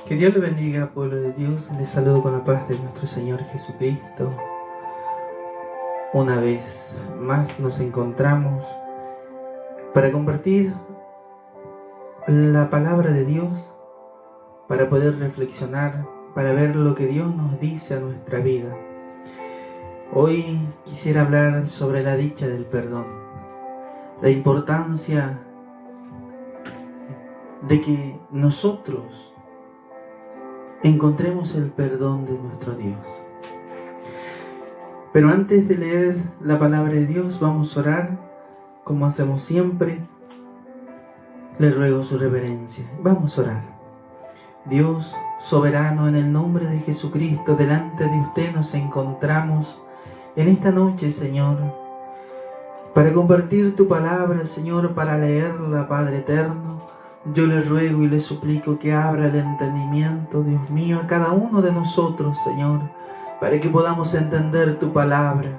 Que Dios le bendiga, pueblo de Dios. Les saludo con la paz de nuestro Señor Jesucristo. Una vez más nos encontramos para compartir la palabra de Dios, para poder reflexionar, para ver lo que Dios nos dice a nuestra vida. Hoy quisiera hablar sobre la dicha del perdón, la importancia de que nosotros encontremos el perdón de nuestro Dios. Pero antes de leer la palabra de Dios, vamos a orar, como hacemos siempre. Le ruego su reverencia. Vamos a orar. Dios soberano, en el nombre de Jesucristo, delante de usted nos encontramos en esta noche, Señor, para compartir tu palabra, Señor, para leerla, Padre eterno. Yo le ruego y le suplico que abra el entendimiento, Dios mío, a cada uno de nosotros, Señor, para que podamos entender tu palabra,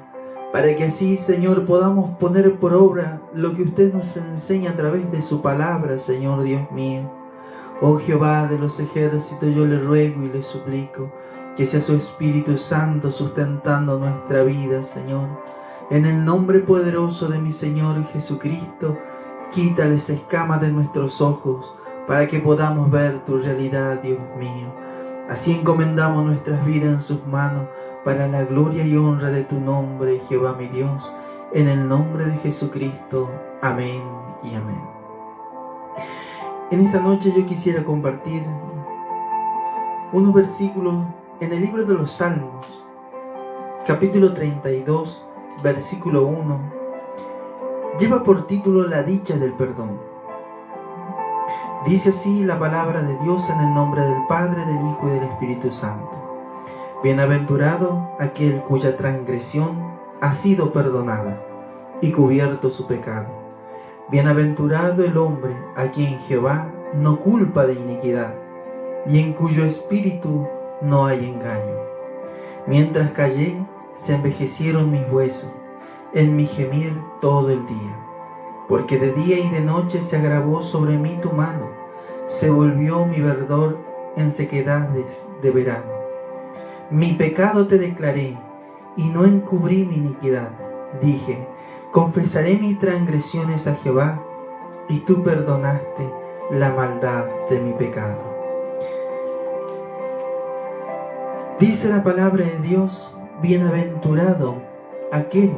para que así, Señor, podamos poner por obra lo que usted nos enseña a través de su palabra, Señor Dios mío. Oh Jehová de los ejércitos, yo le ruego y le suplico que sea su Espíritu Santo sustentando nuestra vida, Señor. En el nombre poderoso de mi Señor Jesucristo, quítales escamas de nuestros ojos para que podamos ver tu realidad, Dios mío. Así encomendamos nuestras vidas en sus manos para la gloria y honra de tu nombre, Jehová mi Dios, en el nombre de Jesucristo. Amén y amén. En esta noche yo quisiera compartir unos versículos en el libro de los Salmos, capítulo 32, versículo 1. Lleva por título La dicha del perdón. Dice así la palabra de Dios en el nombre del Padre, del Hijo y del Espíritu Santo. Bienaventurado aquel cuya transgresión ha sido perdonada y cubierto su pecado. Bienaventurado el hombre a quien Jehová no culpa de iniquidad y en cuyo espíritu no hay engaño. Mientras callé, se envejecieron mis huesos en mi gemir todo el día, porque de día y de noche se agravó sobre mí tu mano, se volvió mi verdor en sequedades de verano. Mi pecado te declaré y no encubrí mi iniquidad. Dije, confesaré mis transgresiones a Jehová, y tú perdonaste la maldad de mi pecado. Dice la palabra de Dios, bienaventurado aquel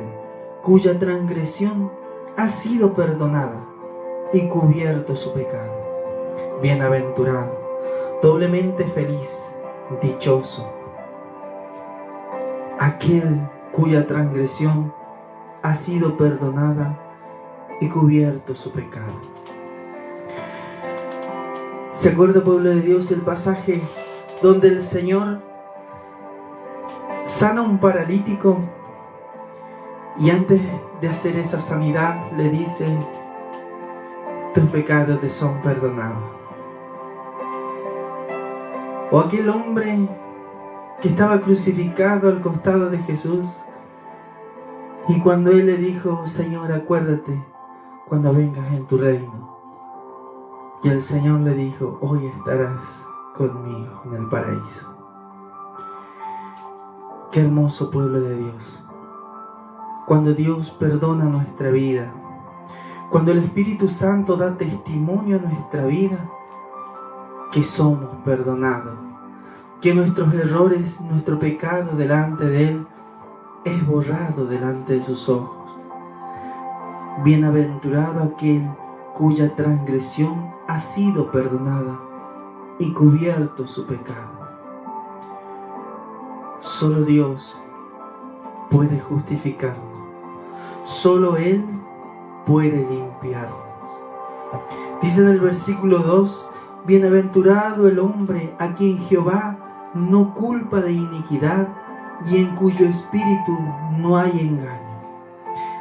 cuya transgresión ha sido perdonada y cubierto su pecado. Bienaventurado, doblemente feliz, dichoso, aquel cuya transgresión ha sido perdonada y cubierto su pecado. ¿Se acuerda, pueblo de Dios, el pasaje donde el Señor sana a un paralítico? Y antes de hacer esa sanidad le dice, tus pecados te son perdonados. O aquel hombre que estaba crucificado al costado de Jesús, y cuando él le dijo, Señor, acuérdate cuando vengas en tu reino. Y el Señor le dijo, hoy estarás conmigo en el paraíso. Qué hermoso, pueblo de Dios. Cuando Dios perdona nuestra vida, cuando el Espíritu Santo da testimonio a nuestra vida, que somos perdonados, que nuestros errores, nuestro pecado delante de Él es borrado delante de sus ojos. Bienaventurado aquel cuya transgresión ha sido perdonada y cubierto su pecado. Solo Dios puede justificarnos. Solo Él puede limpiarnos. Dice en el versículo 2, bienaventurado el hombre a quien Jehová no culpa de iniquidad y en cuyo espíritu no hay engaño.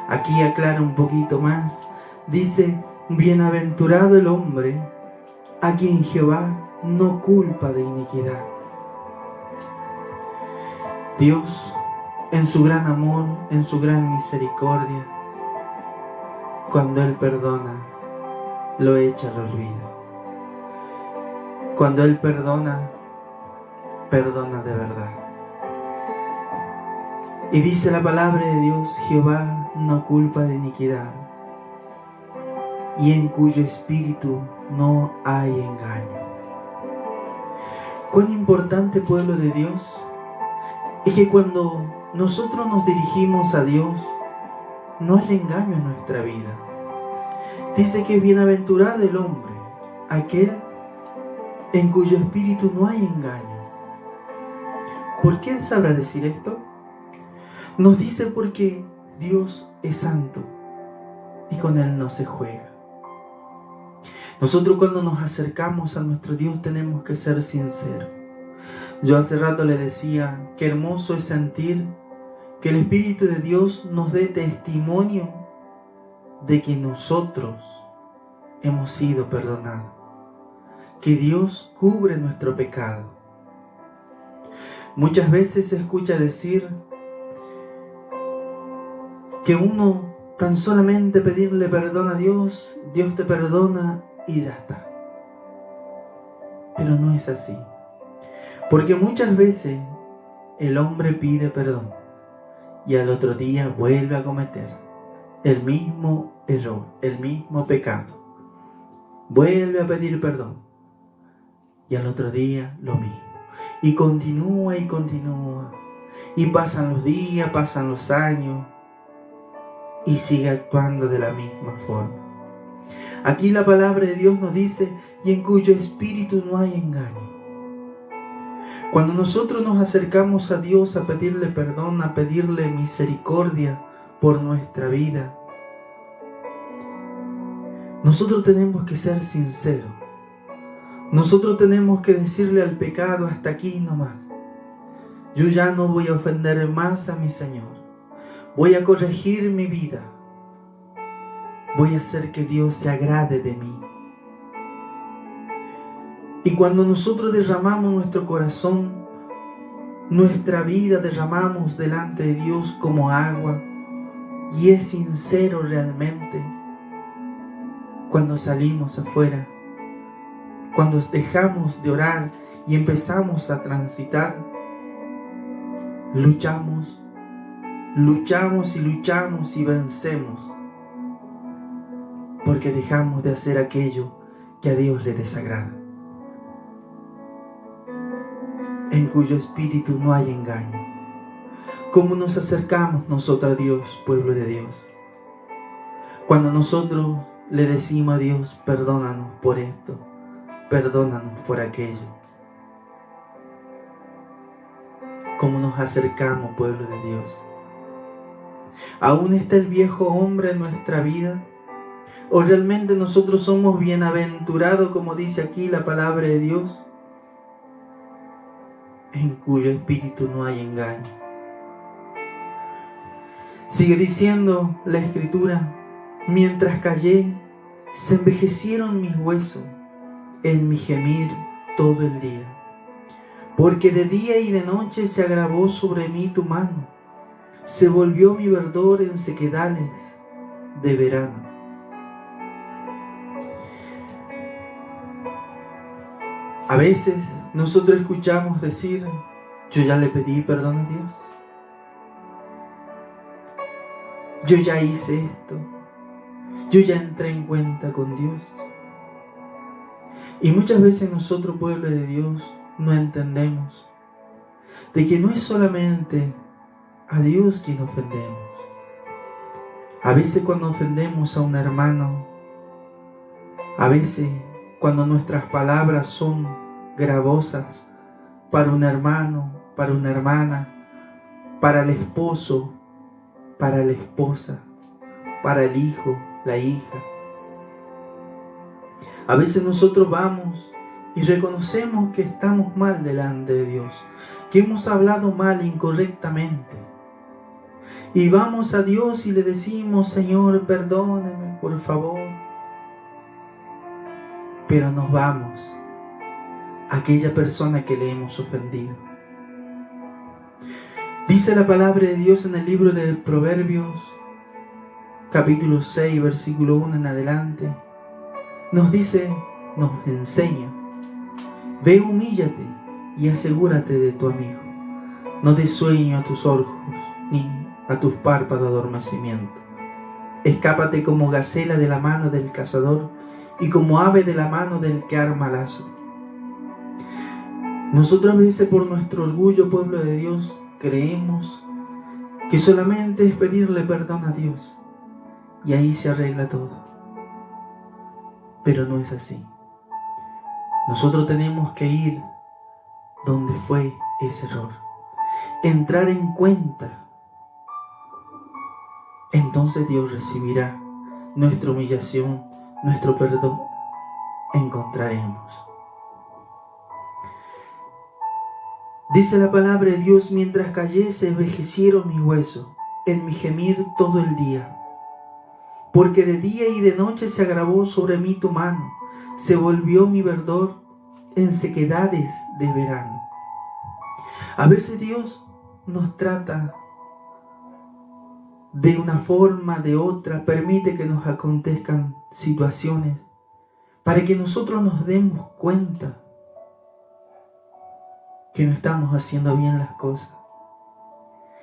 Aquí aclara un poquito más. Dice, bienaventurado el hombre a quien Jehová no culpa de iniquidad. Dios, en su gran amor, en su gran misericordia, cuando Él perdona, lo echa al olvido. Cuando Él perdona, perdona de verdad. Y dice la palabra de Dios: Jehová no culpa de iniquidad, y en cuyo espíritu no hay engaño. Cuán importante, pueblo de Dios, es que cuando nosotros nos dirigimos a Dios, no hay engaño en nuestra vida. Dice que es bienaventurado el hombre, aquel en cuyo espíritu no hay engaño. ¿Por qué Él sabrá decir esto? Nos dice porque Dios es santo y con Él no se juega. Nosotros cuando nos acercamos a nuestro Dios tenemos que ser sinceros. Yo hace rato le decía, qué hermoso es sentir que el Espíritu de Dios nos dé testimonio de que nosotros hemos sido perdonados, que Dios cubre nuestro pecado. Muchas veces se escucha decir que uno tan solamente pedirle perdón a Dios, Dios te perdona y ya está. Pero no es así. Porque muchas veces el hombre pide perdón y al otro día vuelve a cometer el mismo error, el mismo pecado. Vuelve a pedir perdón y al otro día lo mismo. Y continúa y continúa. Y pasan los días, pasan los años y sigue actuando de la misma forma. Aquí la palabra de Dios nos dice: y en cuyo espíritu no hay engaño. Cuando nosotros nos acercamos a Dios a pedirle perdón, a pedirle misericordia por nuestra vida, nosotros tenemos que ser sinceros. Nosotros tenemos que decirle al pecado: hasta aquí nomás. Yo ya no voy a ofender más a mi Señor. Voy a corregir mi vida. Voy a hacer que Dios se agrade de mí. Y cuando nosotros derramamos nuestro corazón, nuestra vida derramamos delante de Dios como agua, y es sincero realmente, cuando salimos afuera, cuando dejamos de orar y empezamos a transitar, luchamos y vencemos, porque dejamos de hacer aquello que a Dios le desagrada, en cuyo espíritu no hay engaño. ¿Cómo nos acercamos nosotros a Dios, pueblo de Dios? Cuando nosotros le decimos a Dios: perdónanos por esto, perdónanos por aquello. ¿Cómo nos acercamos, pueblo de Dios? ¿Aún está el viejo hombre en nuestra vida? ¿O realmente nosotros somos bienaventurados, como dice aquí la palabra de Dios, en cuyo espíritu no hay engaño? Sigue diciendo la Escritura: mientras callé, se envejecieron mis huesos en mi gemir todo el día. Porque de día y de noche se agravó sobre mí tu mano, se volvió mi verdor en sequedales de verano. A veces nosotros escuchamos decir: yo ya le pedí perdón a Dios, yo ya hice esto, yo ya entré en cuenta con Dios. Y muchas veces nosotros, pueblo de Dios, no entendemos de que no es solamente a Dios quien ofendemos. A veces cuando ofendemos a un hermano, a veces cuando nuestras palabras son gravosas para un hermano, para una hermana, para el esposo, para la esposa, para el hijo, la hija. A veces nosotros vamos y reconocemos que estamos mal delante de Dios, que hemos hablado mal, incorrectamente. Y vamos a Dios y le decimos: Señor, perdóneme, por favor. Pero nos vamos a aquella persona que le hemos ofendido. Dice la palabra de Dios en el libro de Proverbios, capítulo 6, versículo 1 en adelante. Nos dice, nos enseña Ve, humíllate y asegúrate de tu amigo. No des sueño a tus ojos, ni a tus párpados adormecimiento. Escápate como gacela de la mano del cazador y como ave de la mano del que arma lazo. Nosotros a veces por nuestro orgullo, pueblo de Dios, creemos que solamente es pedirle perdón a Dios y ahí se arregla todo. Pero no es así. Nosotros tenemos que ir donde fue ese error, entrar en cuenta. Entonces Dios recibirá nuestra humillación, nuestro perdón. Encontraremos. Dice la palabra de Dios: mientras callé se envejecieron mis huesos en mi gemir todo el día. Porque de día y de noche se agravó sobre mí tu mano, se volvió mi verdor en sequedades de verano. A veces Dios nos trata de una forma, de otra, permite que nos acontezcan situaciones para que nosotros nos demos cuenta que no estamos haciendo bien las cosas,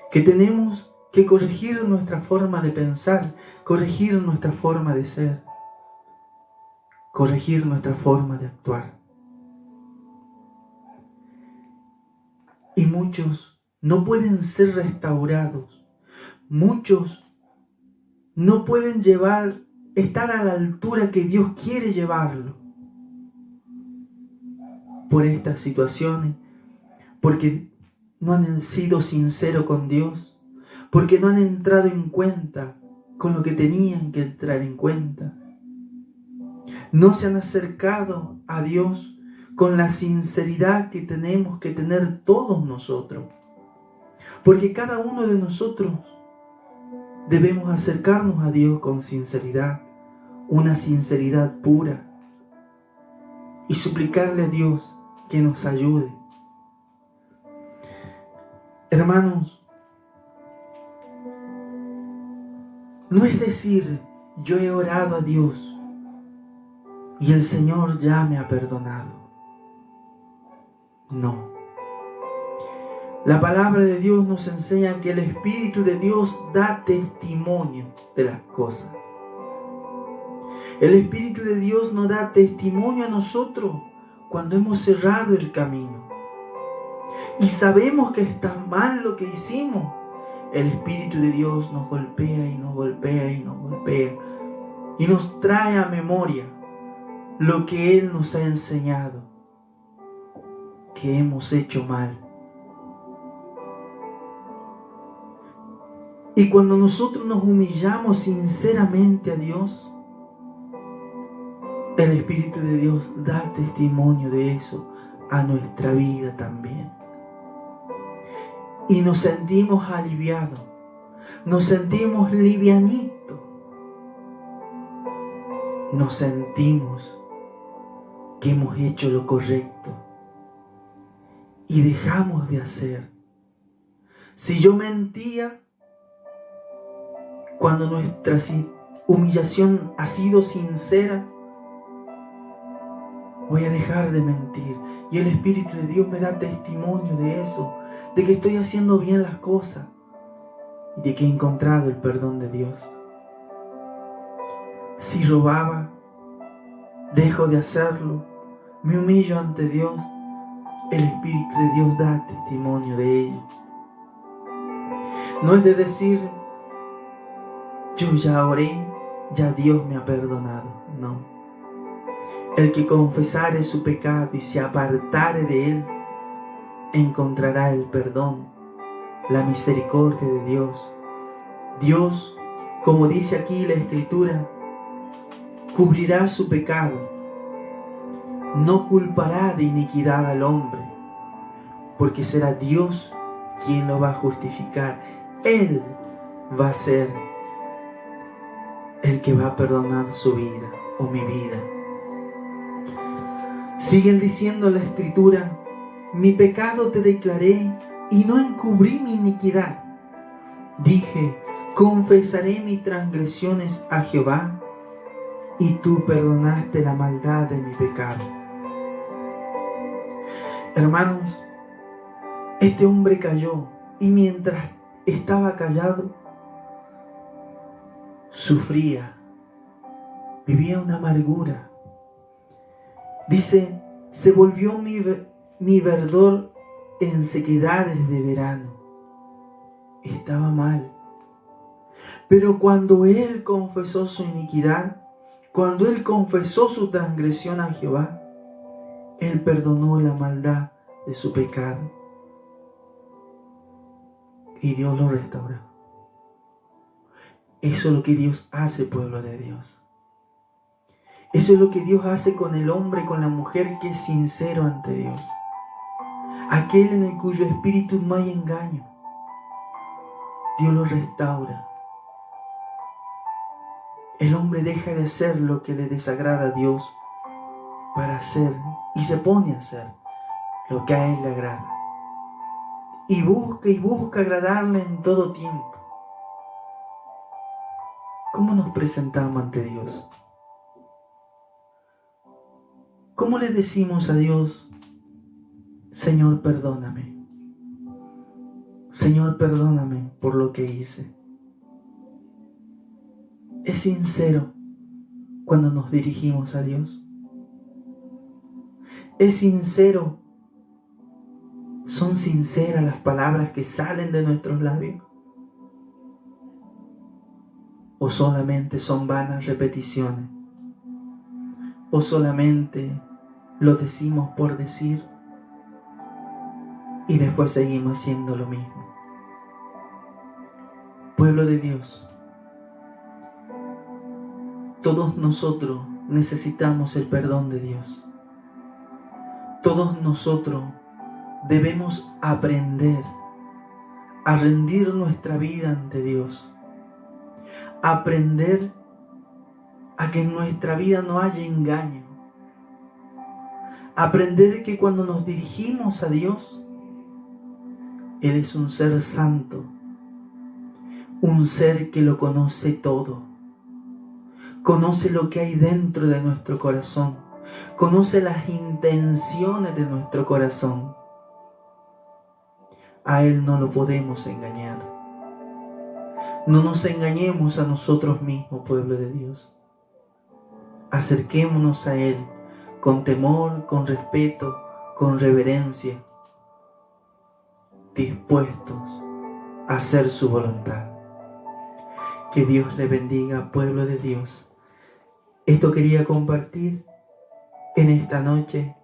que tenemos que corregir nuestra forma de pensar, corregir nuestra forma de ser, corregir nuestra forma de actuar. Y muchos no pueden ser restaurados, muchos no pueden estar a la altura que Dios quiere llevarlo por estas situaciones, porque no han sido sinceros con Dios, porque no han entrado en cuenta con lo que tenían que entrar en cuenta. No se han acercado a Dios con la sinceridad que tenemos que tener todos nosotros. Porque cada uno de nosotros debemos acercarnos a Dios con sinceridad, una sinceridad pura, y suplicarle a Dios que nos ayude. Hermanos, no es decir, yo he orado a Dios y el Señor ya me ha perdonado. No. La palabra de Dios nos enseña que el Espíritu de Dios da testimonio de las cosas. El Espíritu de Dios nos da testimonio a nosotros cuando hemos cerrado el camino y sabemos que está mal lo que hicimos. El Espíritu de Dios nos golpea y nos golpea y nos golpea y nos trae a memoria lo que Él nos ha enseñado, que hemos hecho mal. Y cuando nosotros nos humillamos sinceramente a Dios, el Espíritu de Dios da testimonio de eso a nuestra vida también. Y nos sentimos aliviados, nos sentimos livianitos, nos sentimos que hemos hecho lo correcto y dejamos de hacer. Si yo mentía, cuando nuestra humillación ha sido sincera, voy a dejar de mentir. Y el Espíritu de Dios me da testimonio de eso, de que estoy haciendo bien las cosas y de que he encontrado el perdón de Dios. Si robaba, dejo de hacerlo, me humillo ante Dios, el Espíritu de Dios da testimonio de ello. No es de decir, yo ya oré, ya Dios me ha perdonado. No. El que confesare su pecado y se apartare de él, encontrará el perdón, la misericordia de Dios. Dios, como dice aquí la Escritura, cubrirá su pecado, no culpará de iniquidad al hombre, porque será Dios quien lo va a justificar. Él va a ser el que va a perdonar su vida o mi vida. Siguen diciendo la Escritura, mi pecado te declaré y no encubrí mi iniquidad. Dije, confesaré mis transgresiones a Jehová y tú perdonaste la maldad de mi pecado. Hermanos, este hombre cayó y mientras estaba callado, sufría, vivía una amargura. Dice, se volvió mi verdor en sequedades de verano. Estaba mal. Pero cuando él confesó su iniquidad, cuando él confesó su transgresión a Jehová, él perdonó la maldad de su pecado. Y Dios lo restauró. Eso es lo que Dios hace, pueblo de Dios. Eso es lo que Dios hace con el hombre, con la mujer que es sincero ante Dios. Aquel en el cuyo espíritu no hay engaño. Dios lo restaura. El hombre deja de hacer lo que le desagrada a Dios para hacer y se pone a hacer lo que a Él le agrada. Y busca agradarle en todo tiempo. ¿Cómo nos presentamos ante Dios? ¿Cómo le decimos a Dios, Señor, perdóname? Señor, perdóname por lo que hice. ¿Es sincero cuando nos dirigimos a Dios? ¿Es sincero? ¿Son sinceras las palabras que salen de nuestros labios? ¿O solamente son vanas repeticiones? ¿O solamente lo decimos por decir y después seguimos haciendo lo mismo? Pueblo de Dios, todos nosotros necesitamos el perdón de Dios. Todos nosotros debemos aprender a rendir nuestra vida ante Dios. Aprender a que en nuestra vida no haya engaño. Aprender que cuando nos dirigimos a Dios, Él es un ser santo, un ser que lo conoce todo. Conoce lo que hay dentro de nuestro corazón. Conoce las intenciones de nuestro corazón. A Él no lo podemos engañar. No nos engañemos a nosotros mismos, pueblo de Dios. Acerquémonos a Él con temor, con respeto, con reverencia, dispuestos a hacer su voluntad. Que Dios le bendiga, pueblo de Dios. Esto quería compartir en esta noche.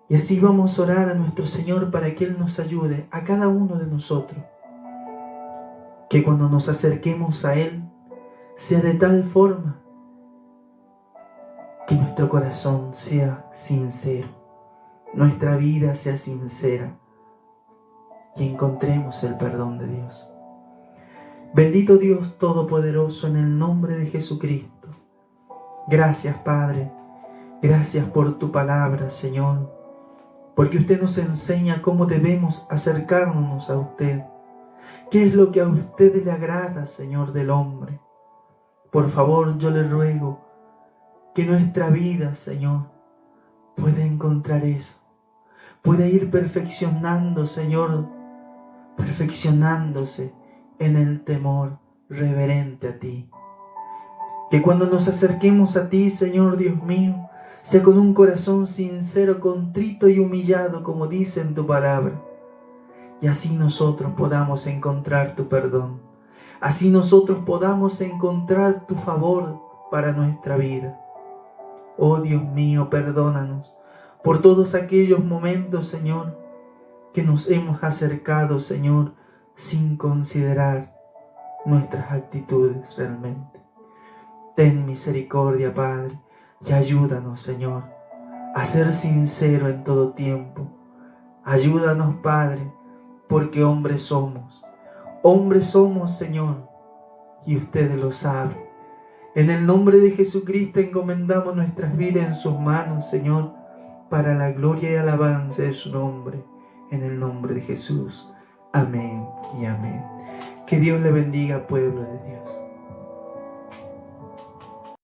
Y así vamos a orar a nuestro Señor para que Él nos ayude a cada uno de nosotros. Que cuando nos acerquemos a Él, sea de tal forma que nuestro corazón sea sincero, nuestra vida sea sincera y encontremos el perdón de Dios. Bendito Dios Todopoderoso, en el nombre de Jesucristo. Gracias, Padre. Gracias por tu palabra, Señor. Porque usted nos enseña cómo debemos acercarnos a usted. ¿Qué es lo que a usted le agrada, Señor, del hombre? Por favor, yo le ruego que nuestra vida, Señor, pueda encontrar eso. Pueda ir perfeccionando, Señor, perfeccionándose en el temor reverente a ti. Que cuando nos acerquemos a ti, Señor Dios mío, sea con un corazón sincero, contrito y humillado, como dice en tu palabra. Y así nosotros podamos encontrar tu perdón. Así nosotros podamos encontrar tu favor para nuestra vida. Oh Dios mío, perdónanos por todos aquellos momentos, Señor, que nos hemos acercado, Señor, sin considerar nuestras actitudes realmente. Ten misericordia, Padre, y ayúdanos, Señor, a ser sincero en todo tiempo. Ayúdanos, Padre, porque hombres somos. Hombres somos, Señor, y ustedes lo saben. En el nombre de Jesucristo encomendamos nuestras vidas en sus manos, Señor, para la gloria y alabanza de su nombre. En el nombre de Jesús. Amén y amén. Que Dios le bendiga, pueblo de Dios.